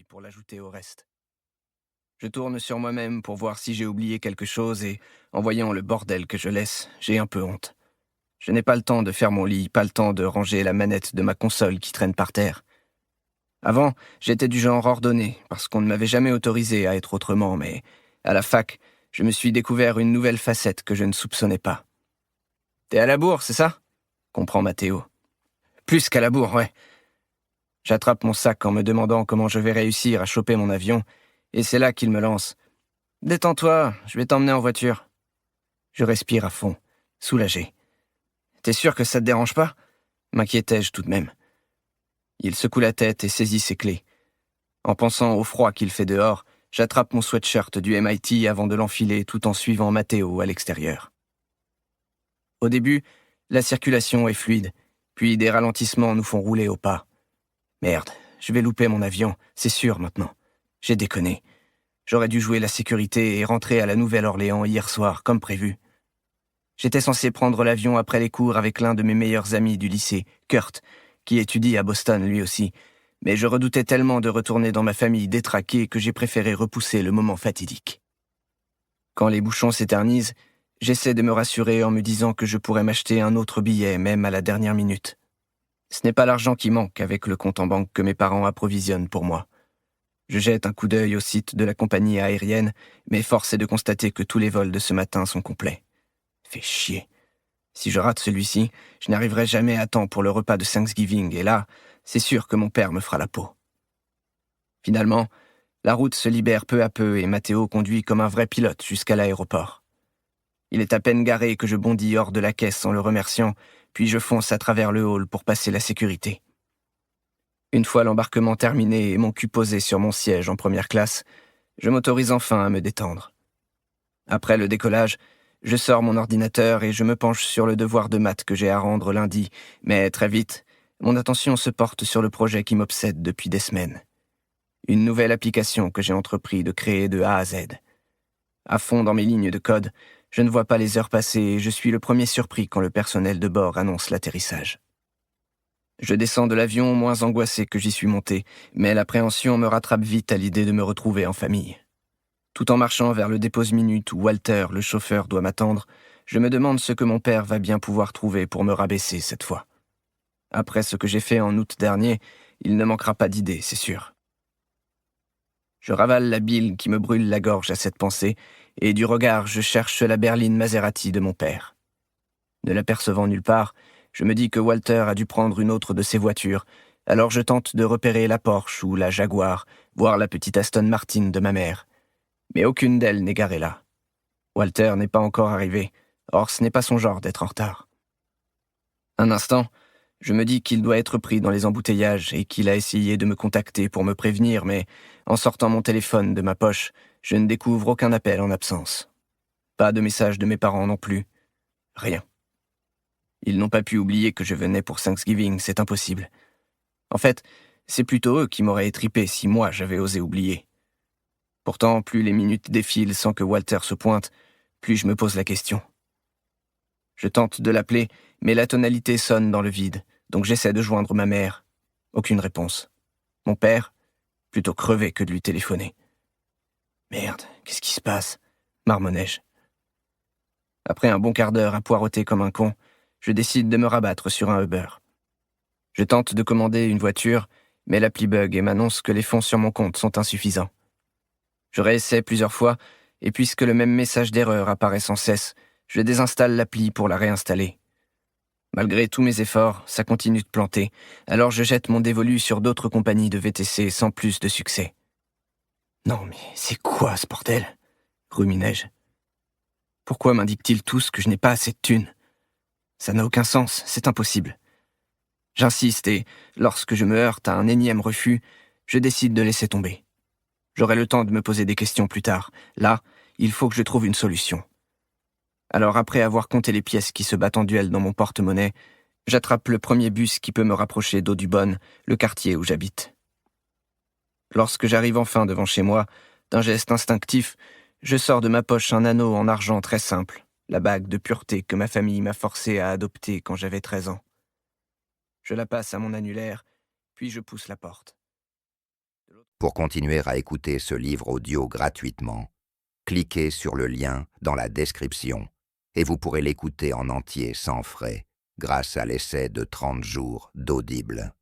pour l'ajouter au reste. Je tourne sur moi-même pour voir si j'ai oublié quelque chose et, en voyant le bordel que je laisse, j'ai un peu honte. Je n'ai pas le temps de faire mon lit, pas le temps de ranger la manette de ma console qui traîne par terre. Avant, j'étais du genre ordonné, parce qu'on ne m'avait jamais autorisé à être autrement, mais à la fac, je me suis découvert une nouvelle facette que je ne soupçonnais pas. T'es à la bourre, c'est ça? Comprend Mathéo. Plus qu'à la bourre, ouais. J'attrape mon sac en me demandant comment je vais réussir à choper mon avion, et c'est là qu'il me lance. Détends-toi, je vais t'emmener en voiture. Je respire à fond, soulagé. T'es sûr que ça te dérange pas? M'inquiétais-je tout de même. Il secoue la tête et saisit ses clés. En pensant au froid qu'il fait dehors, j'attrape mon sweatshirt du MIT avant de l'enfiler tout en suivant Mathéo à l'extérieur. Au début, la circulation est fluide, puis des ralentissements nous font rouler au pas. Merde, je vais louper mon avion, c'est sûr maintenant. J'ai déconné. J'aurais dû jouer la sécurité et rentrer à la Nouvelle-Orléans hier soir, comme prévu. J'étais censé prendre l'avion après les cours avec l'un de mes meilleurs amis du lycée, Kurt, qui étudie à Boston lui aussi, mais je redoutais tellement de retourner dans ma famille détraquée que j'ai préféré repousser le moment fatidique. Quand les bouchons s'éternisent, j'essaie de me rassurer en me disant que je pourrais m'acheter un autre billet, même à la dernière minute. Ce n'est pas l'argent qui manque avec le compte en banque que mes parents approvisionnent pour moi. Je jette un coup d'œil au site de la compagnie aérienne, mais force est de constater que tous les vols de ce matin sont complets. Fait chier. Si je rate celui-ci, je n'arriverai jamais à temps pour le repas de Thanksgiving, et là, c'est sûr que mon père me fera la peau. Finalement, la route se libère peu à peu et Mathéo conduit comme un vrai pilote jusqu'à l'aéroport. Il est à peine garé que je bondis hors de la caisse en le remerciant, puis je fonce à travers le hall pour passer la sécurité. Une fois l'embarquement terminé et mon cul posé sur mon siège en première classe, je m'autorise enfin à me détendre. Après le décollage, je sors mon ordinateur et je me penche sur le devoir de maths que j'ai à rendre lundi, mais très vite, mon attention se porte sur le projet qui m'obsède depuis des semaines. Une nouvelle application que j'ai entrepris de créer de A à Z. À fond dans mes lignes de code, je ne vois pas les heures passer et je suis le premier surpris quand le personnel de bord annonce l'atterrissage. Je descends de l'avion moins angoissé que j'y suis monté, mais l'appréhension me rattrape vite à l'idée de me retrouver en famille. Tout en marchant vers le dépose-minute où Walter, le chauffeur, doit m'attendre, je me demande ce que mon père va bien pouvoir trouver pour me rabaisser cette fois. Après ce que j'ai fait en août dernier, il ne manquera pas d'idées, c'est sûr. Je ravale la bile qui me brûle la gorge à cette pensée, et du regard je cherche la berline Maserati de mon père. Ne l'apercevant nulle part, je me dis que Walter a dû prendre une autre de ses voitures, alors je tente de repérer la Porsche ou la Jaguar, voire la petite Aston Martin de ma mère. Mais aucune d'elles n'est garée là. Walter n'est pas encore arrivé, or ce n'est pas son genre d'être en retard. Un instant, je me dis qu'il doit être pris dans les embouteillages et qu'il a essayé de me contacter pour me prévenir, mais en sortant mon téléphone de ma poche, je ne découvre aucun appel en absence. Pas de message de mes parents non plus. Rien. Ils n'ont pas pu oublier que je venais pour Thanksgiving, c'est impossible. En fait, c'est plutôt eux qui m'auraient étripé si moi j'avais osé oublier. Pourtant, plus les minutes défilent sans que Walter se pointe, plus je me pose la question. Je tente de l'appeler, mais la tonalité sonne dans le vide, donc j'essaie de joindre ma mère. Aucune réponse. Mon père, plutôt crevé que de lui téléphoner. Merde, qu'est-ce qui se passe? Marmonnai-je. Après un bon quart d'heure à poireauter comme un con, je décide de me rabattre sur un Uber. Je tente de commander une voiture, mais l'appli bug et m'annonce que les fonds sur mon compte sont insuffisants. Je réessaie plusieurs fois, et puisque le même message d'erreur apparaît sans cesse, je désinstalle l'appli pour la réinstaller. Malgré tous mes efforts, ça continue de planter, alors je jette mon dévolu sur d'autres compagnies de VTC sans plus de succès. Non mais c'est quoi ce bordel? Ruminai-je. Pourquoi m'indiquent-ils tous que je n'ai pas assez de thunes? Ça n'a aucun sens, c'est impossible. J'insiste et, lorsque je me heurte à un énième refus, je décide de laisser tomber. J'aurai le temps de me poser des questions plus tard. Là, il faut que je trouve une solution. Alors après avoir compté les pièces qui se battent en duel dans mon porte-monnaie, j'attrape le premier bus qui peut me rapprocher d'Audubon, le quartier où j'habite. Lorsque j'arrive enfin devant chez moi, d'un geste instinctif, je sors de ma poche un anneau en argent très simple, la bague de pureté que ma famille m'a forcé à adopter quand j'avais 13 ans. Je la passe à mon annulaire, puis je pousse la porte. De l'autre Pour continuer à écouter ce livre audio gratuitement, cliquez sur le lien dans la description et vous pourrez l'écouter en entier sans frais grâce à l'essai de 30 jours d'Audible.